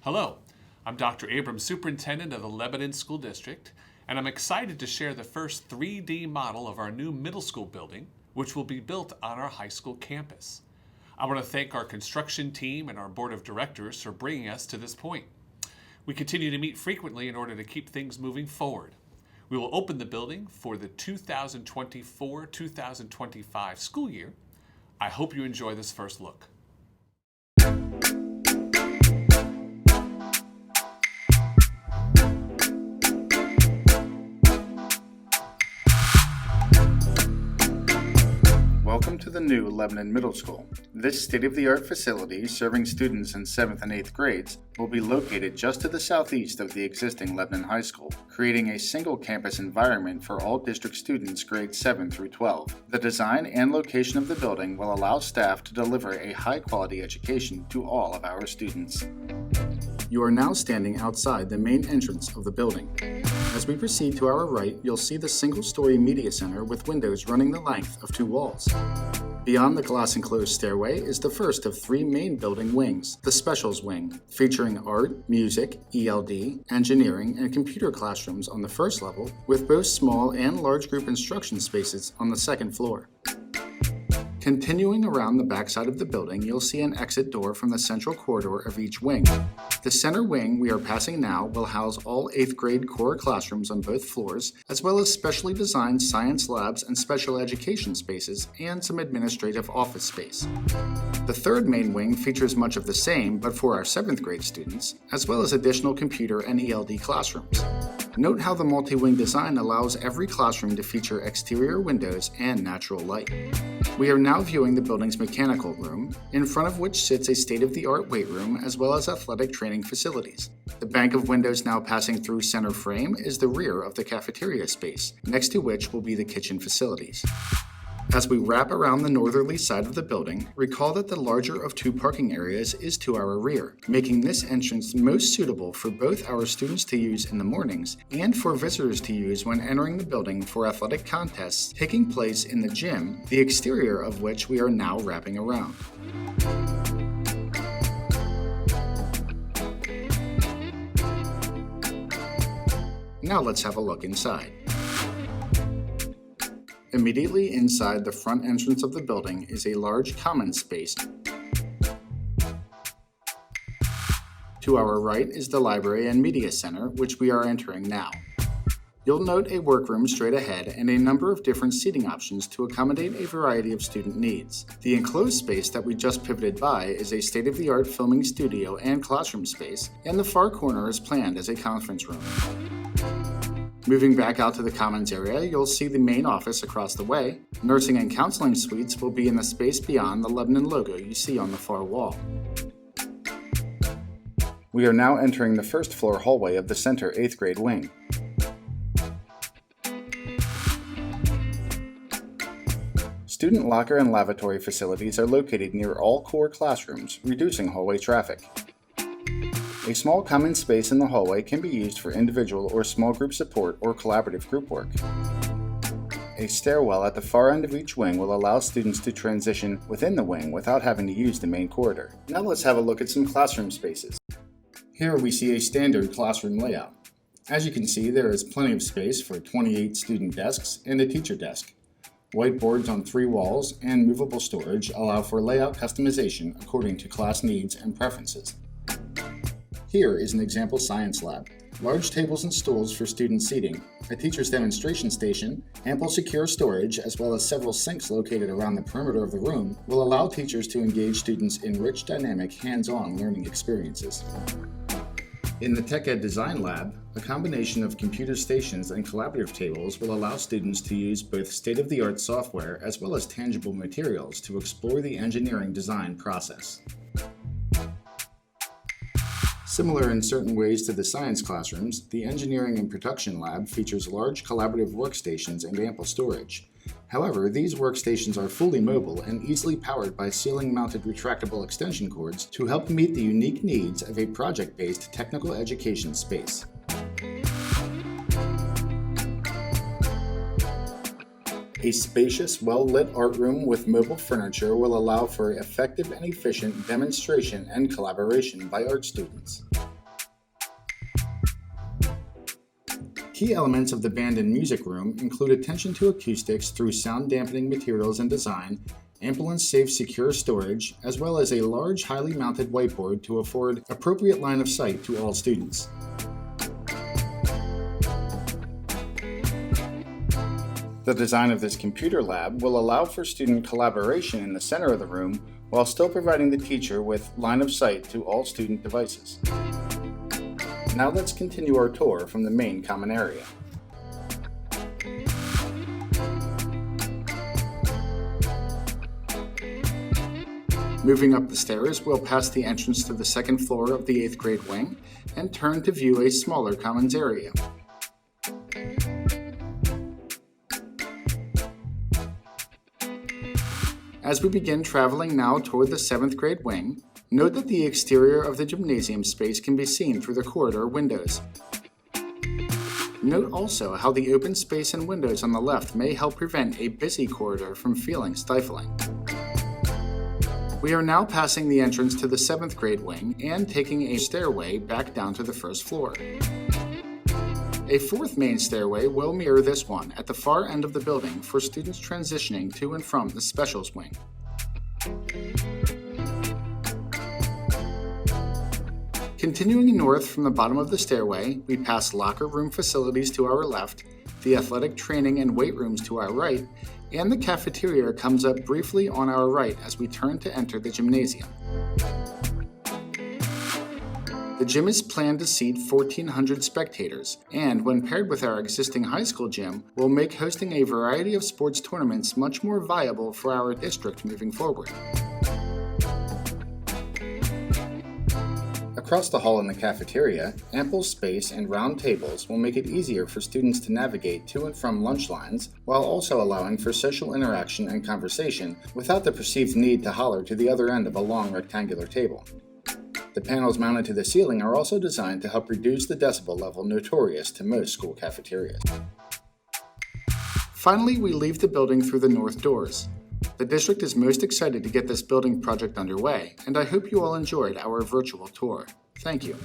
Hello, I'm Dr. Abrams, Superintendent of the Lebanon School District, and I'm excited to share the first 3D model of our new middle school building, which will be built on our high school campus. I want to thank our construction team and our board of directors for bringing us to this point. We continue to meet frequently in order to keep things moving forward. We will open the building for the 2024-2025 school year. I hope you enjoy this first look. Welcome to the new Lebanon Middle School. This state-of-the-art facility, serving students in 7th and 8th grades, will be located just to the southeast of the existing Lebanon High School, creating a single campus environment for all district students grades 7 through 12. The design and location of the building will allow staff to deliver a high-quality education to all of our students. You are now standing outside the main entrance of the building. As we proceed to our right, you'll see the single-story media center with windows running the length of 2 walls. Beyond the glass-enclosed stairway is the first of 3 main building wings, the Specials Wing, featuring art, music, ELD, engineering, and computer classrooms on the first level, with both small and large group instruction spaces on the second floor. Continuing around the backside of the building, you'll see an exit door from the central corridor of each wing. The center wing we are passing now will house all 8th grade core classrooms on both floors, as well as specially designed science labs and special education spaces, and some administrative office space. The third main wing features much of the same, but for our 7th grade students, as well as additional computer and ELD classrooms. Note how the multi-wing design allows every classroom to feature exterior windows and natural light. We are now viewing the building's mechanical room, in front of which sits a state-of-the-art weight room as well as athletic training facilities. The bank of windows now passing through center frame is the rear of the cafeteria space, next to which will be the kitchen facilities. As we wrap around the northerly side of the building, recall that the larger of 2 parking areas is to our rear, making this entrance most suitable for both our students to use in the mornings and for visitors to use when entering the building for athletic contests taking place in the gym, the exterior of which we are now wrapping around. Now let's have a look inside. Immediately inside the front entrance of the building is a large common space. To our right is the library and media center, which we are entering now. You'll note a workroom straight ahead and a number of different seating options to accommodate a variety of student needs. The enclosed space that we just pivoted by is a state-of-the-art filming studio and classroom space, and the far corner is planned as a conference room. Moving back out to the commons area, you'll see the main office across the way. Nursing and counseling suites will be in the space beyond the Lebanon logo you see on the far wall. We are now entering the first floor hallway of the center 8th grade wing. Student locker and lavatory facilities are located near all core classrooms, reducing hallway traffic. A small common space in the hallway can be used for individual or small group support or collaborative group work. A stairwell at the far end of each wing will allow students to transition within the wing without having to use the main corridor. Now let's have a look at some classroom spaces. Here we see a standard classroom layout. As you can see, there is plenty of space for 28 student desks and a teacher desk. Whiteboards on 3 walls and movable storage allow for layout customization according to class needs and preferences. Here is an example science lab. Large tables and stools for student seating, a teacher's demonstration station, ample secure storage, as well as several sinks located around the perimeter of the room will allow teachers to engage students in rich, dynamic, hands-on learning experiences. In the Tech Ed Design Lab, a combination of computer stations and collaborative tables will allow students to use both state-of-the-art software as well as tangible materials to explore the engineering design process. Similar in certain ways to the science classrooms, the Engineering and Production Lab features large collaborative workstations and ample storage. However, these workstations are fully mobile and easily powered by ceiling-mounted retractable extension cords to help meet the unique needs of a project-based technical education space. A spacious, well-lit art room with mobile furniture will allow for effective and efficient demonstration and collaboration by art students. Key elements of the band and music room include attention to acoustics through sound dampening materials and design, ample and safe secure storage, as well as a large highly mounted whiteboard to afford appropriate line of sight to all students. The design of this computer lab will allow for student collaboration in the center of the room while still providing the teacher with line of sight to all student devices. Now let's continue our tour from the main common area. Moving up the stairs, we'll pass the entrance to the second floor of the 8th grade wing and turn to view a smaller commons area. As we begin traveling now toward the 7th grade wing, note that the exterior of the gymnasium space can be seen through the corridor windows. Note also how the open space and windows on the left may help prevent a busy corridor from feeling stifling. We are now passing the entrance to the 7th grade wing and taking a stairway back down to the first floor. A fourth main stairway will mirror this one at the far end of the building for students transitioning to and from the specials wing. Continuing north from the bottom of the stairway, we pass locker room facilities to our left, the athletic training and weight rooms to our right, and the cafeteria comes up briefly on our right as we turn to enter the gymnasium. The gym is planned to seat 1,400 spectators, and when paired with our existing high school gym, will make hosting a variety of sports tournaments much more viable for our district moving forward. Across the hall in the cafeteria, ample space and round tables will make it easier for students to navigate to and from lunch lines, while also allowing for social interaction and conversation without the perceived need to holler to the other end of a long rectangular table. The panels mounted to the ceiling are also designed to help reduce the decibel level notorious to most school cafeterias. Finally, we leave the building through the north doors. The district is most excited to get this building project underway, and I hope you all enjoyed our virtual tour. Thank you.